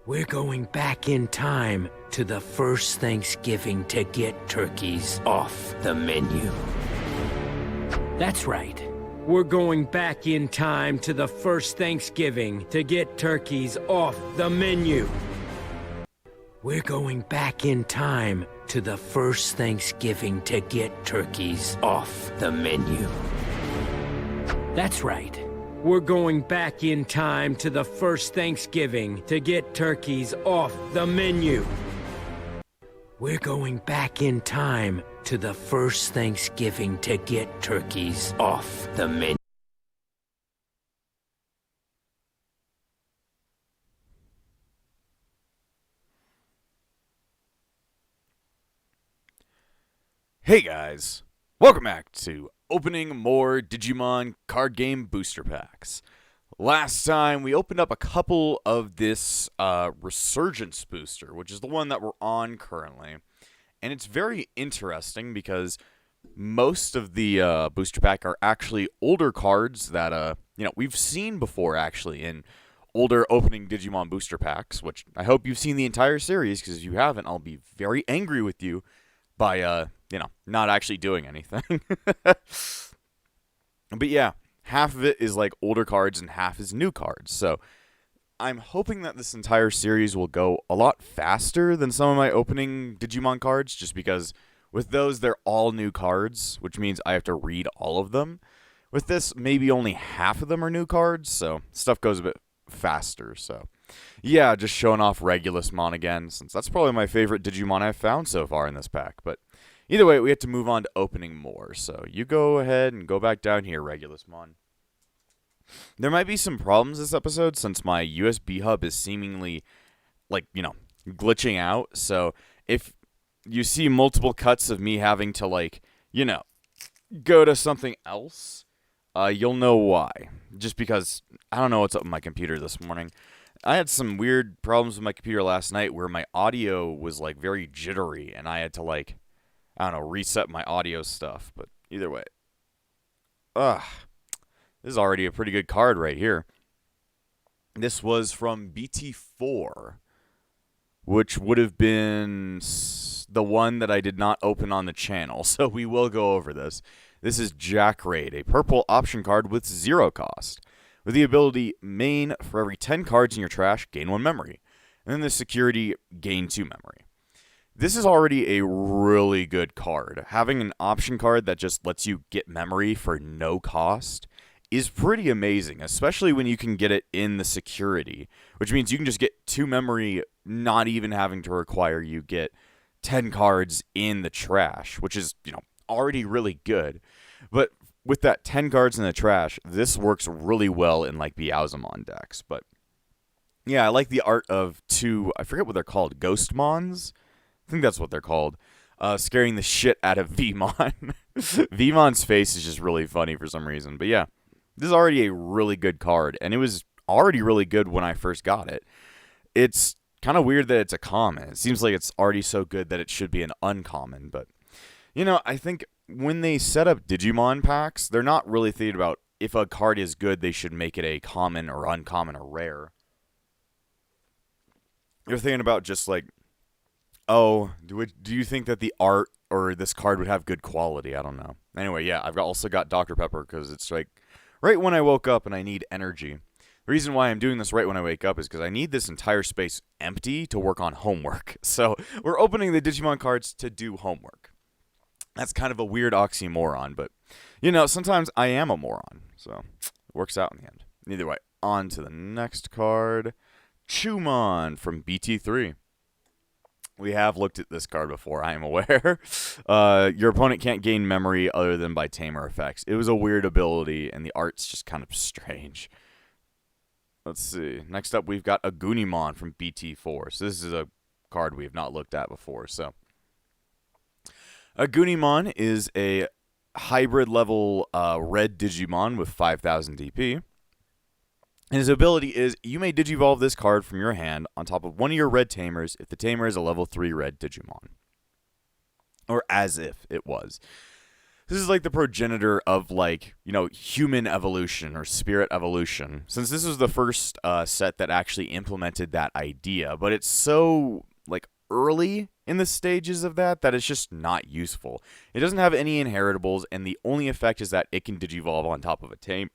We're going back in time to the first Thanksgiving to get turkeys off the menu. That's right. We're going back in time to the first Thanksgiving to get turkeys off the menu. We're going back in time to the first Thanksgiving to get turkeys off the menu. That's right. We're going back in time to the first Thanksgiving to get turkeys off the menu. We're going back in time to the first Thanksgiving to get turkeys off the menu. Hey guys, welcome back to opening more Digimon card game booster packs. Last time we opened up a couple of this Resurgence booster, which is the one that we're on currently. And it's very interesting because most of the booster pack are actually older cards that we've seen before actually in older opening Digimon booster packs, which I hope you've seen the entire series, because if you haven't, I'll be very angry with you by not actually doing anything. But yeah, half of it is like older cards and half is new cards. So I'm hoping that this entire series will go a lot faster than some of my opening Digimon cards, just because with those, they're all new cards, which means I have to read all of them. With this, maybe only half of them are new cards, so stuff goes a bit faster. So yeah, just showing off Regulusmon again, since that's probably my favorite Digimon I've found so far in this pack. But either way, we have to move on to opening more. So you go ahead and go back down here, Regulusmon. There might be some problems this episode since my USB hub is seemingly, glitching out. So if you see multiple cuts of me having to, go to something else, you'll know why. Just because I don't know what's up with my computer this morning. I had some weird problems with my computer last night where my audio was, very jittery, and I had to, reset my audio stuff. But either way. This is already a pretty good card right here. This was from BT4, which would have been the one that I did not open on the channel, so we will go over this. This is Jack Raid, a purple option card with 0 cost. With the ability main, for every 10 cards in your trash, gain 1 memory. And then the security, gain 2 memory. This is already a really good card. Having an option card that just lets you get memory for no cost is pretty amazing, especially when you can get it in the security, which means you can just get 2 memory, not even having to require you get 10 cards in the trash, which is, already really good. But with that 10 cards in the trash, this works really well in, Biaozamon decks. But yeah, I like the art of 2, I forget what they're called, Ghostmons? I think that's what they're called. Scaring the shit out of Vmon. Vmon's face is just really funny for some reason. But yeah, this is already a really good card, and it was already really good when I first got it. It's kind of weird that it's a common. It seems like it's already so good that it should be an uncommon, but I think when they set up Digimon packs, they're not really thinking about if a card is good, they should make it a common or uncommon or rare. They're thinking about just do you think that the art or this card would have good quality? I don't know. Anyway, yeah, I've also got Dr. Pepper because it's right when I woke up and I need energy. The reason why I'm doing this right when I wake up is because I need this entire space empty to work on homework. So we're opening the Digimon cards to do homework. That's kind of a weird oxymoron, but, sometimes I am a moron. So it works out in the end. Either way, on to the next card. Chumon from BT3. We have looked at this card before, I am aware. Your opponent can't gain memory other than by tamer effects. It was a weird ability, and the art's just kind of strange. Let's see. Next up, we've got Agunimon from BT4. So this is a card we have not looked at before. So Agunimon is a hybrid level red Digimon with 5,000 DP. And his ability is, you may Digivolve this card from your hand on top of one of your red tamers if the tamer is a level 3 red Digimon. Or as if it was. This is like the progenitor of, like, human evolution or spirit evolution. Since this was the first set that actually implemented that idea, but it's so, like, early in the stages of that it's just not useful. It doesn't have any inheritables, and the only effect is that it can digivolve on top of a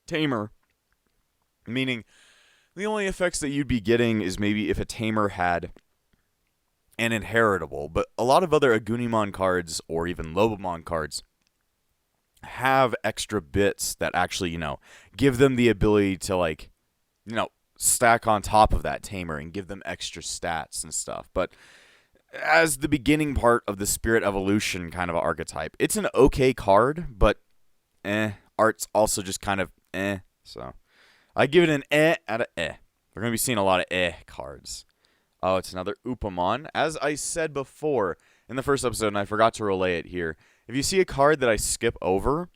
tamer. Meaning, the only effects that you'd be getting is maybe if a tamer had an inheritable, but a lot of other Agunimon cards or even Lobomon cards have extra bits that actually, give them the ability to, like, stack on top of that tamer and give them extra stats and stuff. But as the beginning part of the spirit evolution kind of archetype, it's an okay card, but art's also just kind of so I give it an out of We're going to be seeing a lot of cards. Oh, it's another Upamon. As I said before in the first episode, and I forgot to relay it here, if you see a card that I skip over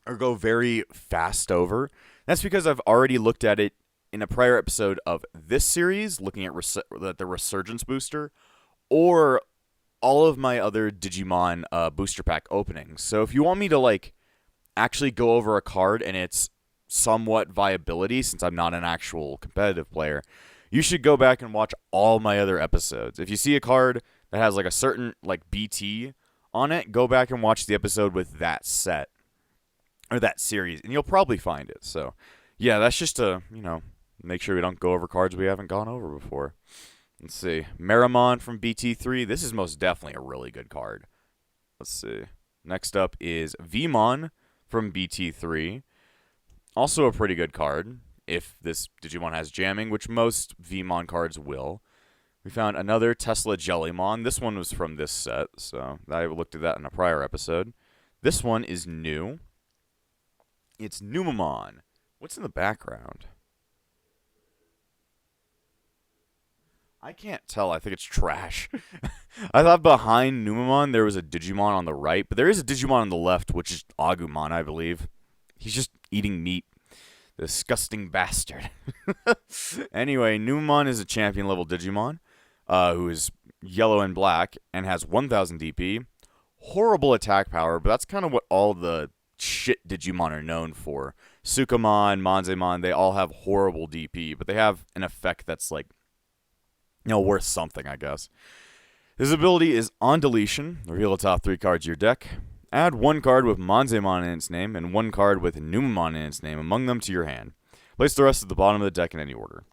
or go very fast over, that's because I've already looked at it in a prior episode of this series, looking at the Resurgence booster, or all of my other Digimon booster pack openings. So if you want me to, like, actually go over a card and its somewhat viability, since I'm not an actual competitive player, you should go back and watch all my other episodes. If you see a card that has, like, a certain, like, BT on it, go back and watch the episode with that set or that series, and you'll probably find it. So, yeah, that's just to, make sure we don't go over cards we haven't gone over before. Let's see. Meramon from BT3. This is most definitely a really good card. Let's see. Next up is Vmon from BT3. Also a pretty good card, if this Digimon has jamming, which most Vmon cards will. We found another Tesla Jellymon. This one was from this set, so I looked at that in a prior episode. This one is new. It's Numamon. What's in the background? I can't tell. I think it's trash. I thought behind Numamon there was a Digimon on the right, but there is a Digimon on the left, which is Agumon, I believe. He's just eating meat. Disgusting bastard. Anyway, Numamon is a champion-level Digimon who is yellow and black and has 1,000 DP. Horrible attack power, but that's kind of what all the shit Digimon are known for. Sukamon, Manzemon, they all have horrible DP, but they have an effect that's, like, worth something, I guess. His ability is on deletion. Reveal the top 3 cards of your deck. Add 1 card with Manzemon in its name and 1 card with Numamon in its name among them to your hand. Place the rest at the bottom of the deck in any order.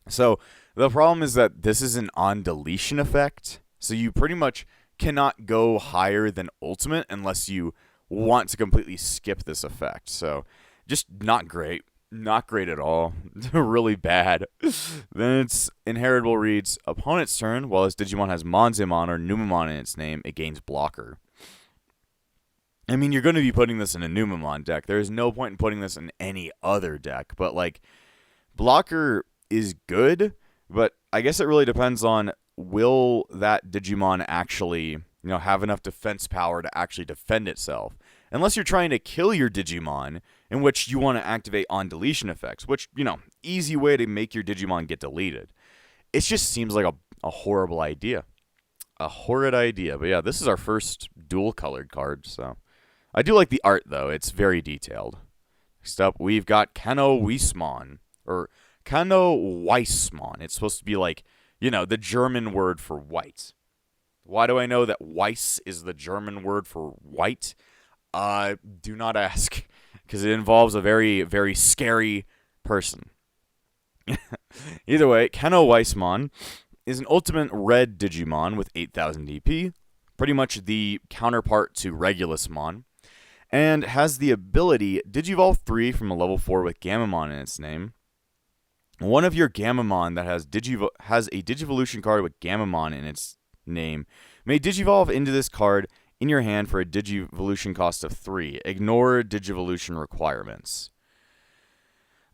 So, the problem is that this is an on deletion effect. So you pretty much cannot go higher than ultimate unless you want to completely skip this effect. So, just not great. Not great at all. Really bad. Then its inheritable reads, upon its turn, while its Digimon has Manzemon or Numamon in its name, it gains blocker. I mean, you're going to be putting this in a Numamon deck. There is no point in putting this in any other deck. But, like, blocker is good, but I guess it really depends on, will that Digimon actually, have enough defense power to actually defend itself? Unless you're trying to kill your Digimon, in which you want to activate on deletion effects, which, easy way to make your Digimon get deleted. It just seems like a horrible idea. A horrid idea. But yeah, this is our first dual-colored card, so. I do like the art, though. It's very detailed. Next up, we've got Kano Weissmon, or Kano Weissmon. It's supposed to be like, the German word for white. Why do I know that Weiss is the German word for white? Do not ask, because it involves a very, very scary person. Either way, Kano Weissmon is an ultimate red Digimon with 8,000 DP, pretty much the counterpart to Regulusmon, and has the ability Digivolve 3 from a level 4 with Gammamon in its name. One of your Gammamon that has a Digivolution card with Gammamon in its name may Digivolve into this card in your hand for a Digivolution cost of 3. Ignore Digivolution requirements.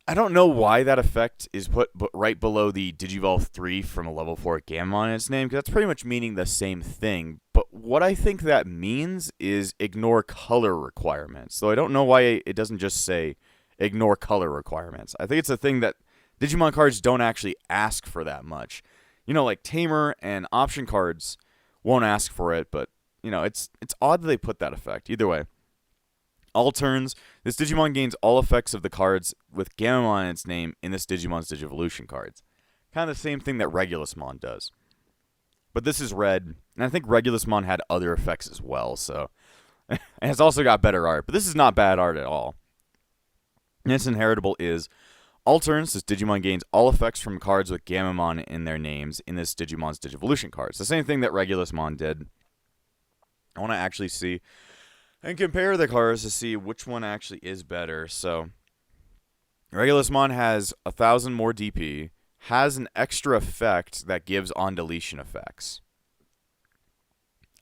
I don't know why that effect is put right below the Digivolve 3 from a level 4 Gammon in its name, because that's pretty much meaning the same thing. But what I think that means is ignore color requirements. So I don't know why it doesn't just say ignore color requirements. I think it's a thing that Digimon cards don't actually ask for that much. Like Tamer and option cards won't ask for it, but it's odd that they put that effect. Either way. All turns, this Digimon gains all effects of the cards with Gamamon in its name in this Digimon's Digivolution cards. Kind of the same thing that Regulusmon does. But this is red, and I think Regulusmon had other effects as well, so... and it's also got better art, but this is not bad art at all. And its inheritable is... all turns, this Digimon gains all effects from cards with Gamamon in their names in this Digimon's Digivolution cards. The same thing that Regulusmon did. I want to actually see... and compare the cards to see which one actually is better. So, Regulusmon has 1,000 more DP, has an extra effect that gives on-deletion effects.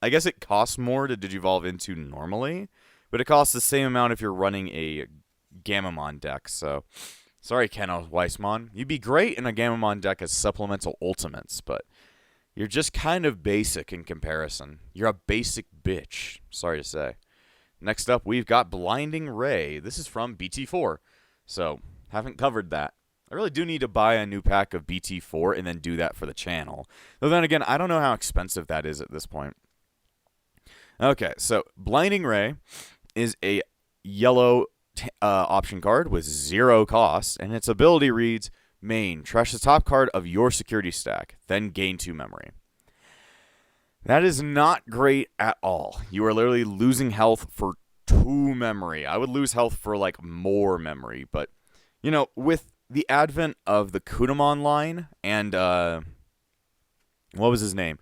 I guess it costs more to Digivolve into normally, but it costs the same amount if you're running a Gamamon deck. So, sorry, Kenno Weissmon. You'd be great in a Gamamon deck as supplemental ultimates, but you're just kind of basic in comparison. You're a basic bitch, sorry to say. Next up, we've got Blinding Ray. This is from BT4, so haven't covered that. I really do need to buy a new pack of BT4 and then do that for the channel. Though then again, I don't know how expensive that is at this point. Okay, so Blinding Ray is a yellow option card with 0 cost, and its ability reads, main, trash the top card of your security stack, then gain 2 memory. That is not great at all. You are literally losing health for 2 memory. I would lose health for, like, more memory. But, with the advent of the Kudamon line and, what was his name?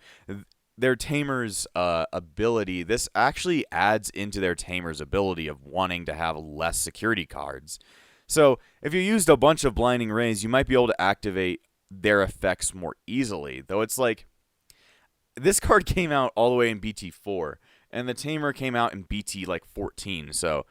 Their Tamer's ability, this actually adds into their Tamer's ability of wanting to have less security cards. So, if you used a bunch of Blinding Rays, you might be able to activate their effects more easily. Though it's like... this card came out all the way in BT4, and the Tamer came out in BT, 14, so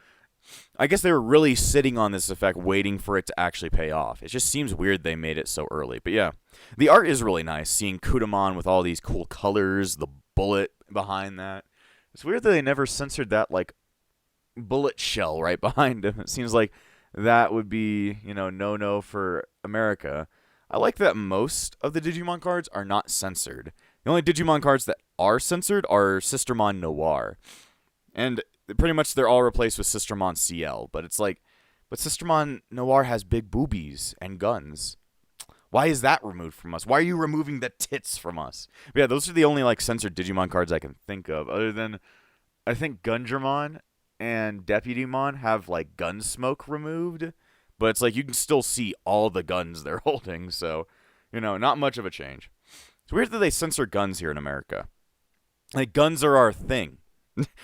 I guess they were really sitting on this effect, waiting for it to actually pay off. It just seems weird they made it so early, but yeah. The art is really nice, seeing Kudamon with all these cool colors, the bullet behind that. It's weird that they never censored that, bullet shell right behind him. It seems like that would be, no-no for America. I like that most of the Digimon cards are not censored. The only Digimon cards that are censored are Sistermon Noir. And pretty much they're all replaced with Sistermon CL. But it's like, but Sistermon Noir has big boobies and guns. Why is that removed from us? Why are you removing the tits from us? But yeah, those are the only censored Digimon cards I can think of. Other than, I think Gundramon and Deputymon have Gunsmoke removed. But it's you can still see all the guns they're holding. So, not much of a change. It's weird that they censor guns here in America. Guns are our thing.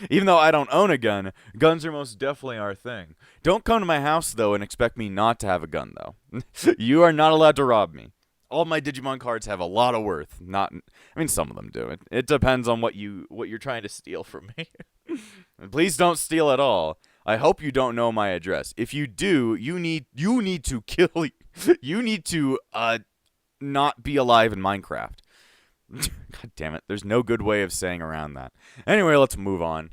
Even though I don't own a gun, guns are most definitely our thing. Don't come to my house, though, and expect me not to have a gun, though. You are not allowed to rob me. All my Digimon cards have a lot of worth. Some of them do. It depends on what you're trying to steal from me. Please don't steal at all. I hope you don't know my address. If you do, you need to kill. You need to not be alive in Minecraft. God damn it. There's no good way of saying around that. Anyway, let's move on.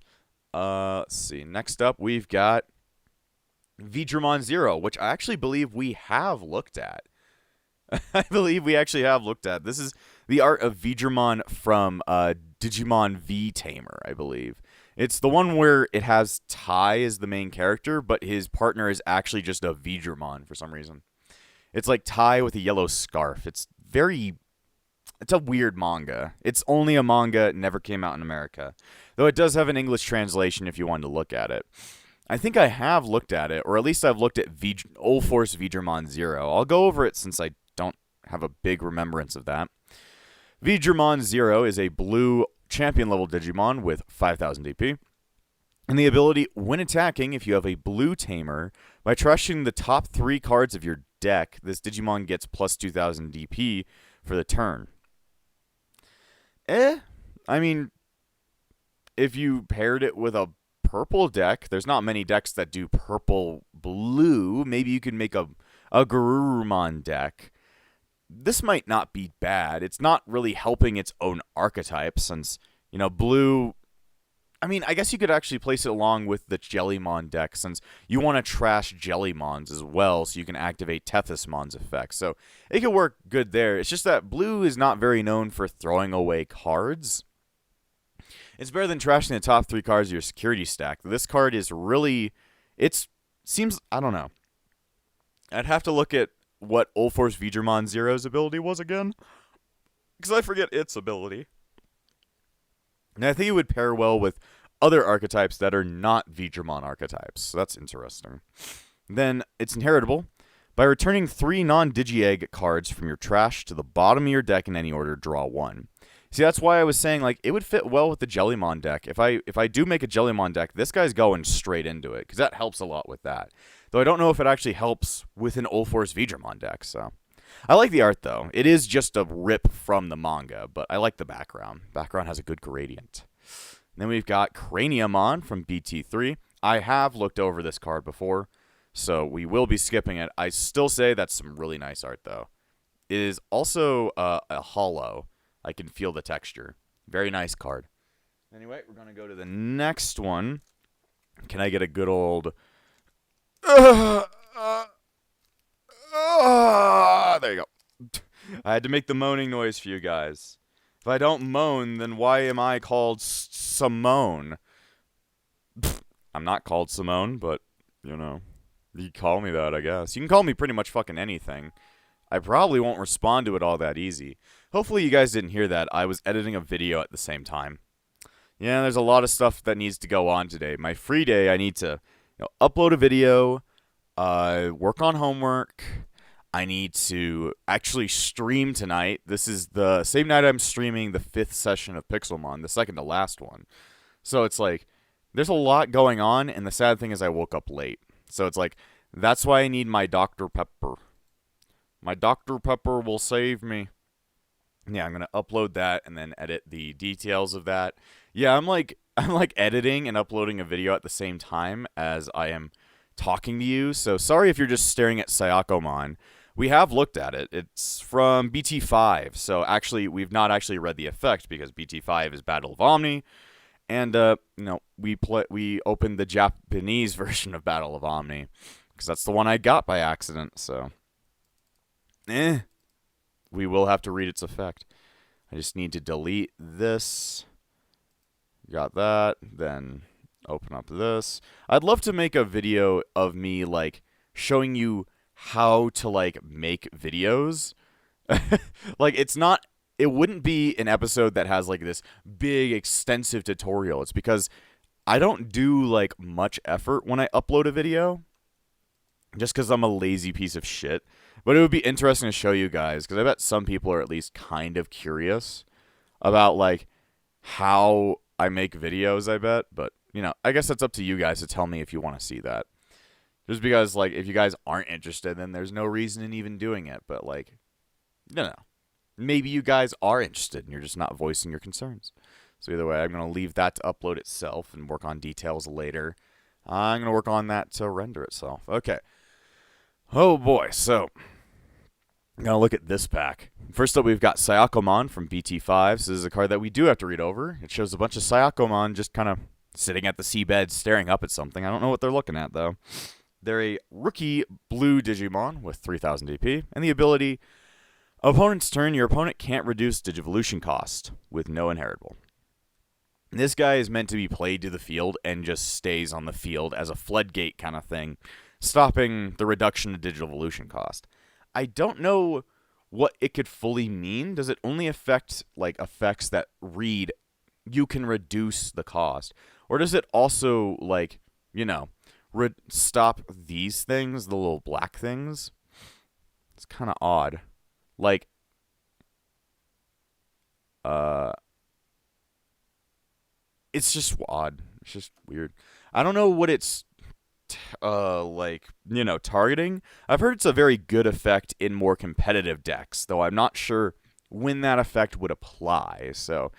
Let's see. Next up, we've got Vidramon Zero, which I actually believe we have looked at. I believe we actually have looked at. This is the art of Vidramon from Digimon V Tamer, I believe. It's the one where it has Tai as the main character, but his partner is actually just a Vidramon for some reason. It's like Tai with a yellow scarf. It's a weird manga. It's only a manga. It never came out in America. Though it does have an English translation if you wanted to look at it. I think I have looked at it, or at least I've looked at Old Force Vidramon Zero. I'll go over it since I don't have a big remembrance of that. Vidramon Zero is a blue champion level Digimon with 5,000 DP. And the ability, when attacking, if you have a blue Tamer, by trashing the top 3 cards of your deck, this Digimon gets plus 2,000 DP for the turn. If you paired it with a purple deck, there's not many decks that do purple-blue. Maybe you could make a Garurumon deck. This might not be bad. It's not really helping its own archetype since, blue... I guess you could actually place it along with the Jellymon deck since you want to trash Jellymons as well so you can activate Tethysmon's effect. So it could work good there. It's just that blue is not very known for throwing away cards. It's better than trashing the top 3 cards of your security stack. This card is really, seems, I don't know. I'd have to look at what Ulforce Digimon Zero's ability was again, because I forget its ability. And I think it would pair well with other archetypes that are not Digimon archetypes, so that's interesting. Then it's inheritable. By returning 3 non-Digi-Egg cards from your trash to the bottom of your deck in any order, draw 1. See, that's why I was saying, like, it would fit well with the Jellymon deck. If I do make a Jellymon deck, this guy's going straight into it, because that helps a lot with that. Though I don't know if it actually helps with an Ulforce Digimon deck, so. I like the art, though. It is just a rip from the manga, but I like the background. Background has a good gradient. And then we've got Craniamon from BT3. I have looked over this card before, so we will be skipping it. I still say that's some really nice art, though. It is also a hollow. I can feel the texture. Very nice card. Anyway, we're going to go to the next one. Can I get a good old... there you go. I had to make the moaning noise for you guys. If I don't moan, then why am I called Simone? I'm not called Simone, but, you know, you call me that, I guess. You can call me pretty much fucking anything. I probably won't respond to it all that easy. Hopefully you guys didn't hear that. I was editing a video at the same time. Yeah, there's a lot of stuff that needs to go on today. My free day, I need to upload a video, work on homework. I need to actually stream tonight. This is the same night I'm streaming the 5th session of Pixelmon, the second to last one. So it's like, there's a lot going on, and the sad thing is I woke up late. So it's like, that's why I need my Dr. Pepper. My Dr. Pepper will save me. Yeah, I'm going to upload that and then edit the details of that. Yeah, I'm like editing and uploading a video at the same time as I am talking to you. So sorry if you're just staring at Sayakomon. We have looked at it. It's from BT5. So actually, we've not actually read the effect because BT5 is Battle of Omni. And, we opened the Japanese version of Battle of Omni because that's the one I got by accident, so... we will have to read its effect. I just need to delete this. Got that. Then open up this. I'd love to make a video of me, like, showing you how to, like, make videos. Like, it wouldn't be an episode that has, like, this big, extensive tutorial. It's because I don't do, like, much effort when I upload a video. Just because I'm a lazy piece of shit. But it would be interesting to show you guys, because I bet some people are at least kind of curious about, like, how I make videos, I bet. But, I guess that's up to you guys to tell me if you want to see that. Just because, like, if you guys aren't interested, then there's no reason in even doing it. But, like, maybe you guys are interested and you're just not voicing your concerns. So either way, I'm going to leave that to upload itself and work on details later. I'm going to work on that to render itself. Okay. Oh boy, so I'm going to look at this pack. First up, we've got Sayakomon from BT5. So this is a card that we do have to read over. It shows a bunch of Sayakomon just kind of sitting at the seabed staring up at something. I don't know what they're looking at, though. They're a rookie blue Digimon with 3000 DP, and the ability, opponent's turn, your opponent can't reduce Digivolution cost with no inheritable. This guy is meant to be played to the field and just stays on the field as a floodgate kind of thing, stopping the reduction of Digivolution cost. I don't know what it could fully mean. Does it only affect, like, effects that read, you can reduce the cost? Or does it also, like, stop these things, the little black things? It's kind of odd. Like, it's just odd. It's just weird. I don't know what it's, targeting. I've heard it's a very good effect in more competitive decks, though I'm not sure when that effect would apply. So,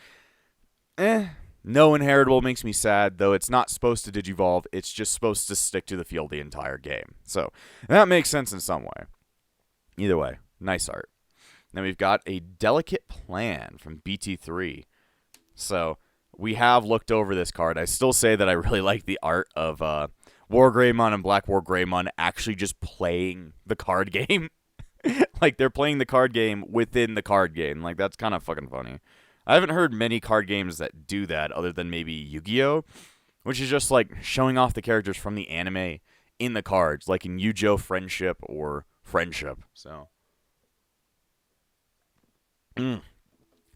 no inheritable makes me sad, though it's not supposed to digivolve. It's just supposed to stick to the field the entire game. So, that makes sense in some way. Either way, nice art. Then we've got a Delicate Plan from BT3. So, we have looked over this card. I still say that I really like the art of War Greymon and Black War Greymon actually just playing the card game. Like, they're playing the card game within the card game. Like, that's kind of fucking funny. I haven't heard many card games that do that other than maybe Yu-Gi-Oh!, which is just like showing off the characters from the anime in the cards, like in Yu-Gi-Oh! Friendship or Friendship. So,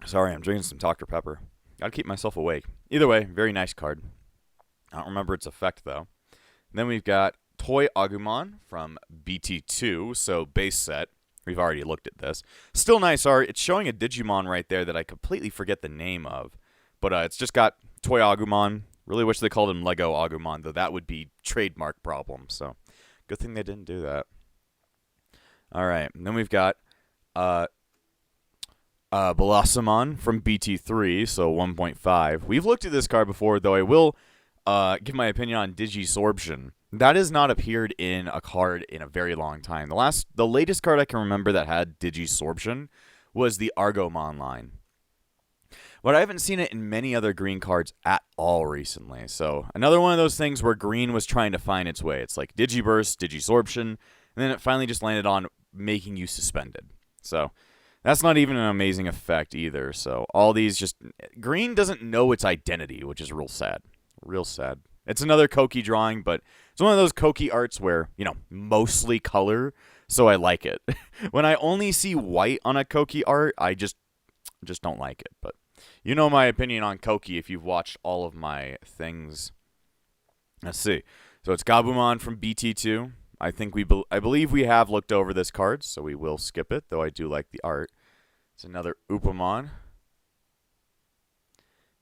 sorry, I'm drinking some Dr. Pepper. Gotta keep myself awake. Either way, very nice card. I don't remember its effect, though. Then we've got Toy Agumon from BT2, so base set. We've already looked at this. Still nice art. It's showing a Digimon right there that I completely forget the name of. But it's just got Toy Agumon. Really wish they called him Lego Agumon, though that would be trademark problem. So, good thing they didn't do that. All right. And then we've got Balasamon from BT3, so 1.5. We've looked at this card before, though I will give my opinion on Digisorption. That has not appeared in a card in a very long time. The latest card I can remember that had Digisorption was the Argomon line. But I haven't seen it in many other green cards at all recently. So another one of those things where green was trying to find its way. It's like Digiburst, Digisorption, and then it finally just landed on making you suspended. So that's not even an amazing effect either. So all these just... Green doesn't know its identity, which is real sad. Real sad. It's another Koki drawing, but it's one of those Koki arts where, mostly color, so I like it. When I only see white on a Koki art, I just don't like it. But you know my opinion on Koki if you've watched all of my things. Let's see. So it's Gabumon from BT2. I believe we have looked over this card, so we will skip it, though I do like the art. It's another Upamon.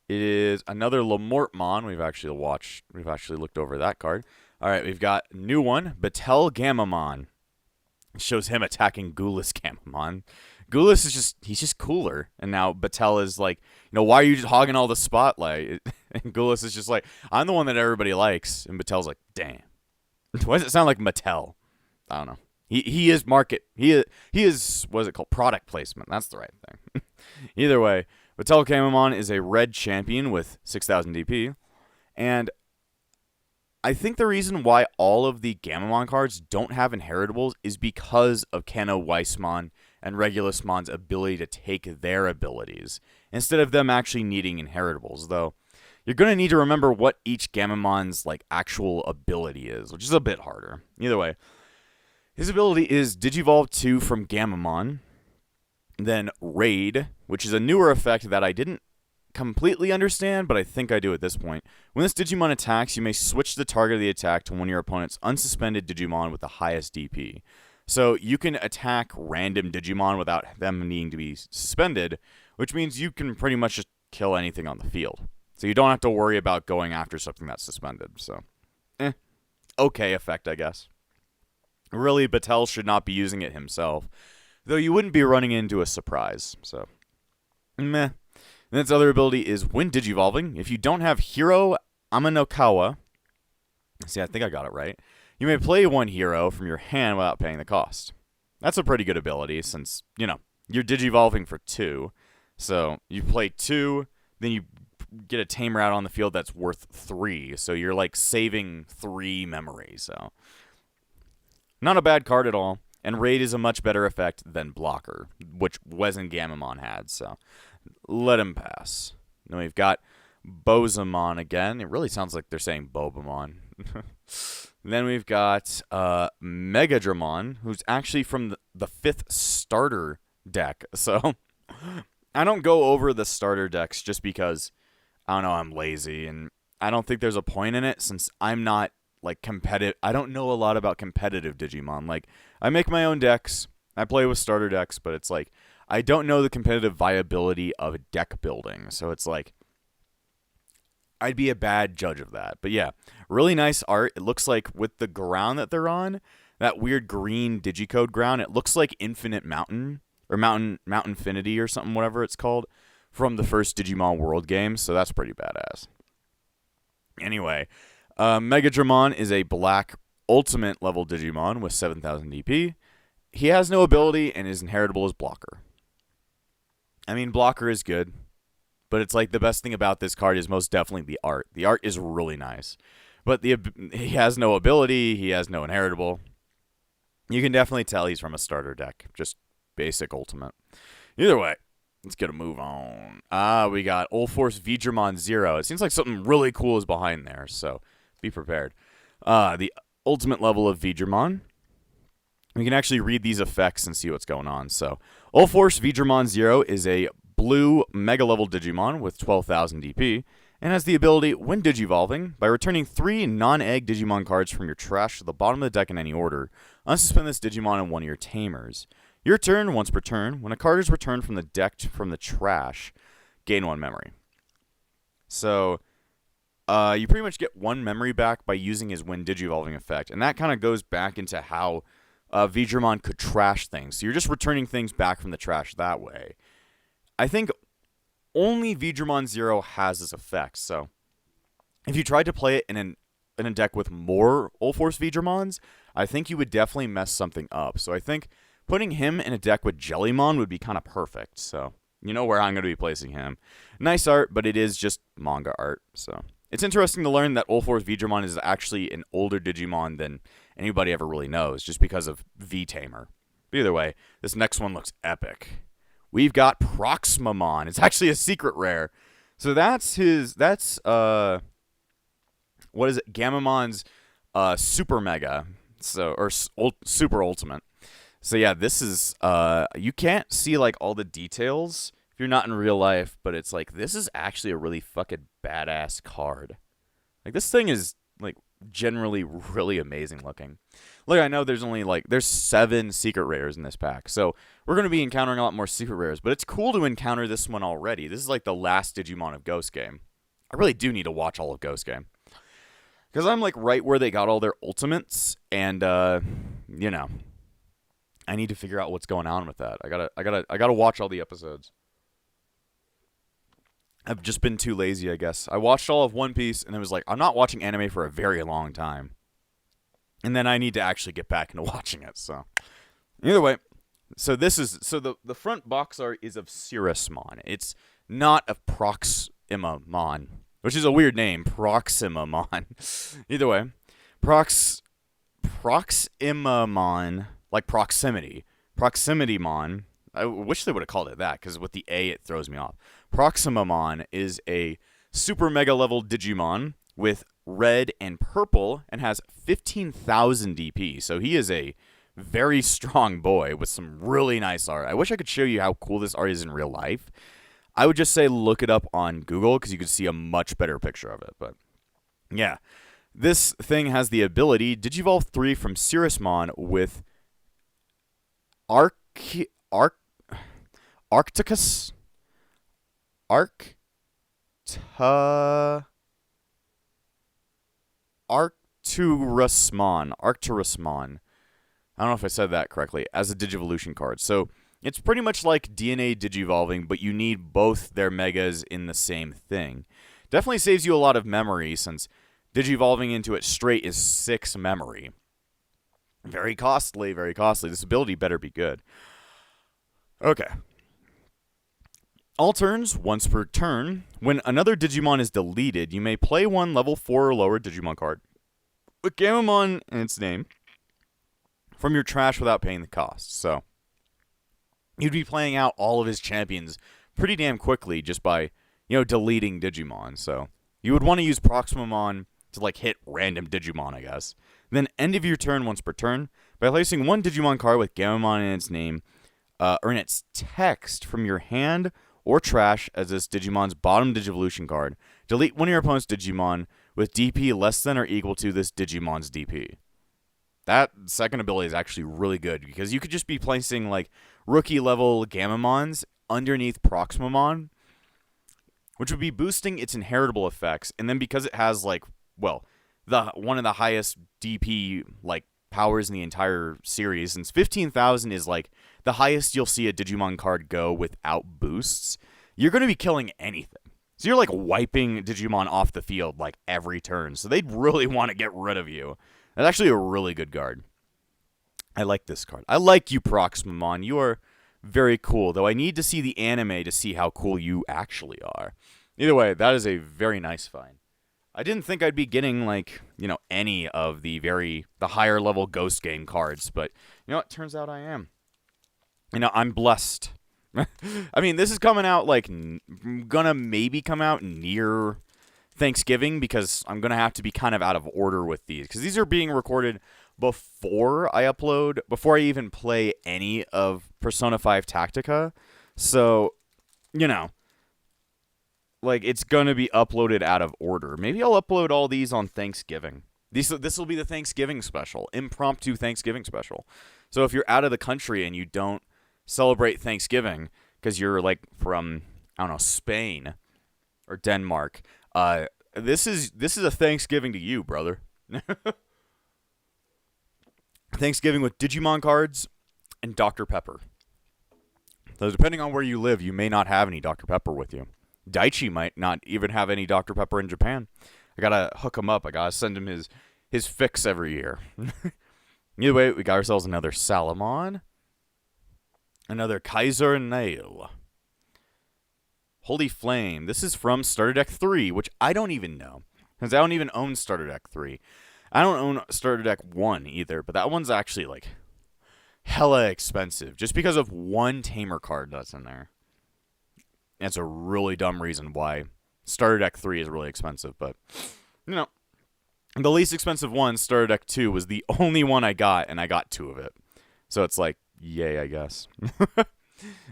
It is another Lamortmon. We've actually looked over that card. All right, we've got a new one, Batel Gamamon. It shows him attacking Gulas Gamamon. Gulas he's just cooler. And now Batel is like, why are you just hogging all the spotlight? And Gulas is just like, I'm the one that everybody likes. And Batel's like, damn. Why does it sound like Mattel? I don't know. He is market. He is, what is it called? Product placement. That's the right thing. Either way, Batel Gamamon is a red champion with 6,000 DP. And I think the reason why all of the Gamamon cards don't have inheritables is because of Kano Weissmon and Regulusmon's ability to take their abilities, instead of them actually needing inheritables, though. You're going to need to remember what each Gamamon's actual ability is, which is a bit harder. Either way, his ability is Digivolve 2 from Gamamon, then Raid, which is a newer effect that I didn't completely understand, but I think I do at this point. When this Digimon attacks, you may switch the target of the attack to one of your opponent's unsuspended Digimon with the highest DP. So you can attack random Digimon without them needing to be suspended, which means you can pretty much just kill anything on the field. So you don't have to worry about going after something that's suspended. So, okay effect, I guess. Really, Batel should not be using it himself, though you wouldn't be running into a surprise. So, meh. And its other ability is when Digivolving, if you don't have Hero Amanokawa, see, I think I got it right, you may play one hero from your hand without paying the cost. That's a pretty good ability since, you're Digivolving for 2. So you play 2, then you get a tamer out on the field that's worth 3. So you're saving 3 memory. So not a bad card at all. And Raid is a much better effect than Blocker, which Wezen Gamamon had. So let him pass. Then we've got Bozamon again. It really sounds like they're saying Bobamon. Then we've got Megadramon, who's actually from the 5th starter deck. So I don't go over the starter decks just because, I don't know, I'm lazy. And I don't think there's a point in it since I'm not competitive. I don't know a lot about competitive Digimon. I make my own decks. I play with starter decks, but it's I don't know the competitive viability of deck building. So it's I'd be a bad judge of that. But yeah, really nice art. It looks like with the ground that they're on, that weird green Digicode ground, it looks like Infinite Mountain or Mountain Infinity or something, whatever it's called, from the first Digimon World game. So that's pretty badass. Anyway, Megadramon is a black ultimate level Digimon with 7,000 DP. He has no ability and is inheritable as Blocker. I mean, Blocker is good. But it's the best thing about this card is most definitely the art. The art is really nice. But he has no ability. He has no inheritable. You can definitely tell he's from a starter deck. Just basic ultimate. Either way, Let's get a move on. We got Ulforce Vidramon Zero. It seems like something really cool is behind there, so be prepared. The ultimate level of Vidramon. We can actually read these effects and see what's going on. So, Ulforce Vidramon Zero is a blue Mega level Digimon with 12,000 DP, and has the ability, when Digivolving, by returning 3 non-egg Digimon cards from your trash to the bottom of the deck in any order, unsuspend this Digimon in one of your tamers. Your turn, once per turn, when a card is returned from the deck from the trash, gain 1 memory. So, you pretty much get 1 memory back by using his when Digivolving effect, and that kind of goes back into how Vidramon could trash things. So you're just returning things back from the trash that way. I think only Vidramon Zero has this effect, so if you tried to play it in a deck with more Ulforce Vidramons, I think you would definitely mess something up. So I think putting him in a deck with Jellymon would be kind of perfect. So you know where I'm going to be placing him. Nice art, but it is just manga art. So it's interesting to learn that Ulforce Vidramon is actually an older Digimon than anybody ever really knows, just because of V-Tamer. But either way, this next one looks epic. We've got Proximamon. It's actually a secret rare. So that's what is it? Gamamon's Super Mega. So, or Super Ultimate. So yeah, this is, you can't see like all the details if you're not in real life, but it's like, this is actually a really fucking badass card. Like, this thing is like generally really amazing looking. Look, I know there's 7 secret rares in this pack, so we're going to be encountering a lot more secret rares, but it's cool to encounter this one already. This is like the last Digimon of Ghost Game. I really do need to watch all of Ghost Game, because I'm like right where they got all their ultimates, and you know, I need to figure out what's going on with that. I gotta watch all the episodes. I've just been too lazy, I guess. I watched all of One Piece, and it was like, I'm not watching anime for a very long time. And then I need to actually get back into watching it, so. Either way, so the front box art is of Cirrusmon. It's not of Proximamon, which is a weird name, Proximamon. Either way, Proximamon, like proximity. Proximitymon. I wish they would have called it that, because with the A, it throws me off. Proximamon is a super mega level Digimon with red and purple and has 15,000 DP. So he is a very strong boy with some really nice art. I wish I could show you how cool this art is in real life. I would just say look it up on Google, because you could see a much better picture of it. But yeah, this thing has the ability Digivolve 3 from Cirrusmon with Arcturusmon. I don't know if I said that correctly, as a Digivolution card. So it's pretty much like DNA Digivolving, but you need both their megas in the same thing. Definitely saves you a lot of memory, since Digivolving into it straight is 6 memory. Very costly, very costly. This ability better be good. Okay. All turns, once per turn, when another Digimon is deleted, you may play one level 4 or lower Digimon card with Gamamon in its name from your trash without paying the cost. So you'd be playing out all of his champions pretty damn quickly just by, deleting Digimon. So you would want to use Proximamon to like hit random Digimon, I guess. Then end of your turn once per turn by placing one Digimon card with Gamamon in its name or in its text from your hand or trash as this Digimon's bottom Digivolution card. Delete one of your opponent's Digimon with DP less than or equal to this Digimon's DP. That second ability is actually really good, because you could just be placing like rookie level Gamamons underneath Proximamon, which would be boosting its inheritable effects. And then because it has one of the highest DP like powers in the entire series, since 15,000 is like the highest you'll see a Digimon card go without boosts, you're going to be killing anything. So you're like wiping Digimon off the field like every turn. So they'd really want to get rid of you. That's actually a really good card. I like this card. I like you, Proximamon. You are very cool, though I need to see the anime to see how cool you actually are. Either way, that is a very nice find. I didn't think I'd be getting, any of the higher level Ghost Game cards, but, it turns out I am. I'm blessed. I mean, this is coming out, like, gonna maybe come out near Thanksgiving because I'm gonna have to be kind of out of order with these. Because these are being recorded before I upload, before I even play any of Persona 5 Tactica. So, you know, like, it's gonna be uploaded out of order. Maybe I'll upload all these on Thanksgiving. This will be the Thanksgiving special, impromptu Thanksgiving special. So if you're out of the country and you don't celebrate Thanksgiving because you're like from, I don't know, Spain or Denmark, this is a Thanksgiving to you, brother. Thanksgiving with Digimon cards and Dr. Pepper. So depending on where you live, you may not have any Dr. Pepper with you. Daichi might not even have any Dr. Pepper in Japan. I gotta hook him up. I gotta send him his fix every year. Either way, we got ourselves another Salamon. Another Kaiser Nail. Holy Flame. This is from Starter Deck 3, which I don't even know. Because I don't even own Starter Deck 3. I don't own Starter Deck 1 either, but that one's actually, like, hella expensive. Just because of one Tamer card that's in there. That's a really dumb reason why Starter Deck 3 is really expensive, but, you know. The least expensive one, Starter Deck 2, was the only one I got, and I got 2 of it. So it's like, yay, I guess.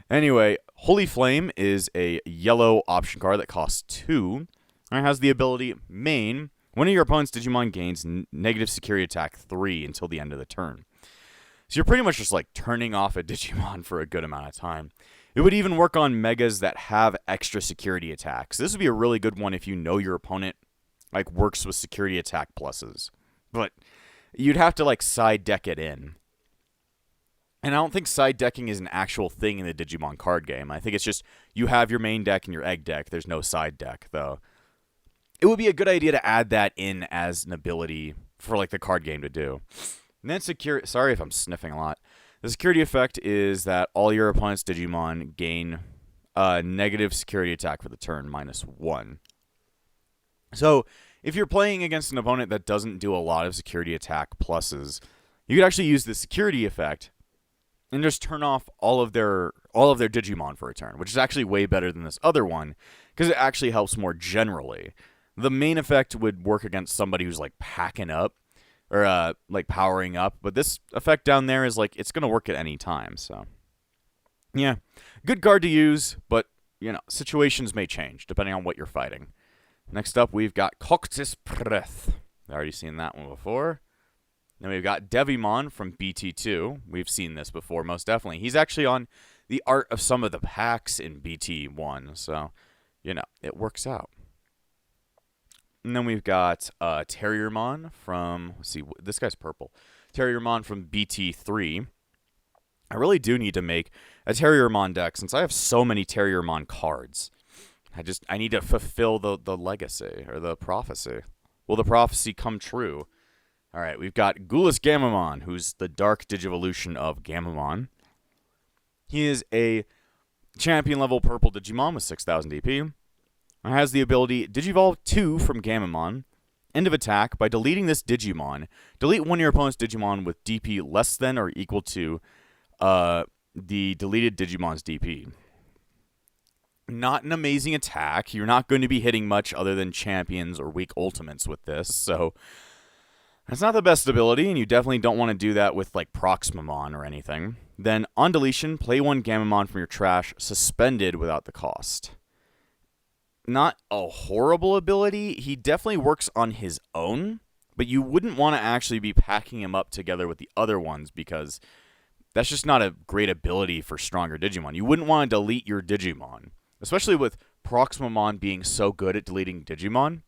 Anyway, Holy Flame is a yellow option card that costs 2. And it has the ability, main, one of your opponent's Digimon gains negative security attack 3 until the end of the turn. So you're pretty much just like turning off a Digimon for a good amount of time. It would even work on megas that have extra security attacks. This would be a really good one if you know your opponent like works with security attack pluses. But you'd have to like side deck it in. And I don't think side decking is an actual thing in the Digimon card game. I think it's just you have your main deck and your egg deck. There's no side deck, though. It would be a good idea to add that in as an ability for like the card game to do. And then security. Sorry if I'm sniffing a lot. The security effect is that all your opponent's Digimon gain negative security attack for the turn, -1. So if you're playing against an opponent that doesn't do a lot of security attack pluses, you could actually use the security effect and just turn off all of their Digimon for a turn, which is actually way better than this other one because it actually helps more generally. The main effect would work against somebody who's like packing up or like powering up, but this effect down there is like it's going to work at any time. So yeah, good card to use, but you know, situations may change depending on what you're fighting. Next up, we've got Coctis Preth. I've already seen that one before. Then we've got Devimon from BT2. We've seen this before, most definitely. He's actually on the art of some of the packs in BT1, so, you know, it works out. And then we've got Terriermon from, let's see, this guy's purple. Terriermon from BT3. I really do need to make a Terriermon deck since I have so many Terriermon cards. I need to fulfill the legacy, or the prophecy. Will the prophecy come true? All right, we've got Gulas Gamamon, who's the dark Digivolution of Gamamon. He is a champion-level purple Digimon with 6,000 DP. And has the ability Digivolve 2 from Gamamon. End of attack. By deleting this Digimon, delete one of your opponent's Digimon with DP less than or equal to the deleted Digimon's DP. Not an amazing attack. You're not going to be hitting much other than champions or weak ultimates with this, so it's not the best ability, and you definitely don't want to do that with like Proxmamon or anything. Then, on deletion, play one Gamamon from your trash, suspended without the cost. Not a horrible ability. He definitely works on his own, but you wouldn't want to actually be packing him up together with the other ones because that's just not a great ability for stronger Digimon. You wouldn't want to delete your Digimon. Especially with Proxmamon being so good at deleting Digimon.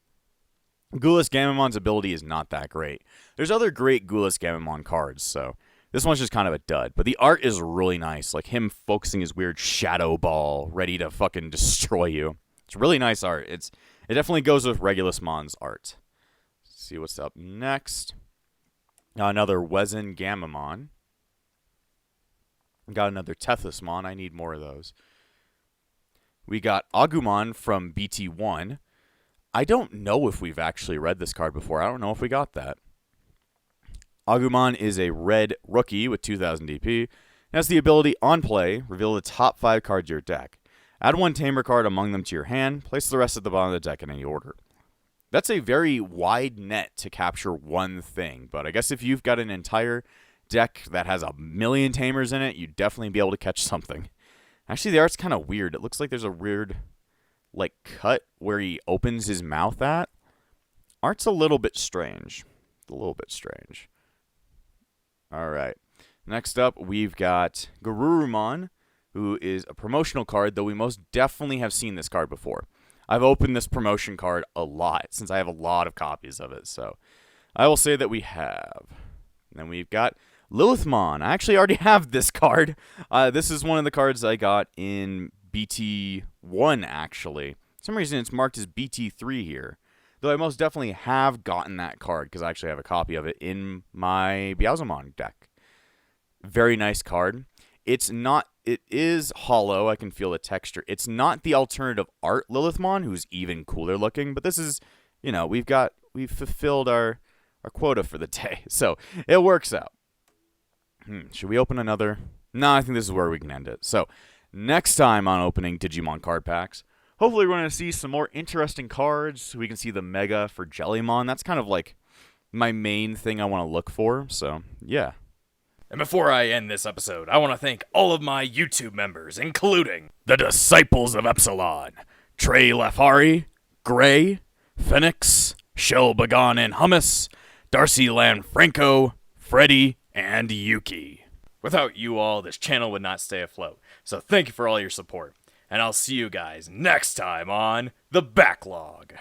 Gulas Gamamon's ability is not that great. There's other great Gulas Gamamon cards, so this one's just kind of a dud. But the art is really nice. Like him focusing his weird shadow ball ready to fucking destroy you. It's really nice art. It definitely goes with Regulusmon's art. Let's see what's up next. Another Wezen Gamamon. Got another Tethysmon. I need more of those. We got Agumon from BT1. I don't know if we've actually read this card before. I don't know if we got that. Agumon is a red rookie with 2,000 DP. It has the ability on play, reveal the top 5 cards of your deck. Add 1 Tamer card among them to your hand, place the rest at the bottom of the deck in any order. That's a very wide net to capture one thing, but I guess if you've got an entire deck that has 1,000,000 Tamers in it, you'd definitely be able to catch something. Actually, the art's kind of weird. It looks like there's a weird, like, cut where he opens his mouth at. Art's a little bit strange. A little bit strange. All right. Next up, we've got Garurumon, who is a promotional card, though we most definitely have seen this card before. I've opened this promotion card a lot, since I have a lot of copies of it, so I will say that we have. And then we've got Lilithmon. I actually already have this card. This is one of the cards I got in BT1, actually. For some reason, it's marked as BT3 here. Though I most definitely have gotten that card, because I actually have a copy of it in my Biazomon deck. Very nice card. It is hollow. I can feel the texture. It's not the alternative art Lilithmon, who's even cooler looking, but this is, we've fulfilled our quota for the day, so it works out. Should we open another? No, I think this is where we can end it. So, next time on opening Digimon card packs, hopefully we're going to see some more interesting cards. We can see the Mega for Jellymon. That's kind of like my main thing I want to look for, so yeah. And before I end this episode, I want to thank all of my YouTube members, including the Disciples of Epsilon, Trey Lafari, Gray, Phoenix, Shell Bagan and Hummus, Darcy Lanfranco, Freddy, and Yuki. Without you all, this channel would not stay afloat, so thank you for all your support, and I'll see you guys next time on The Backlog.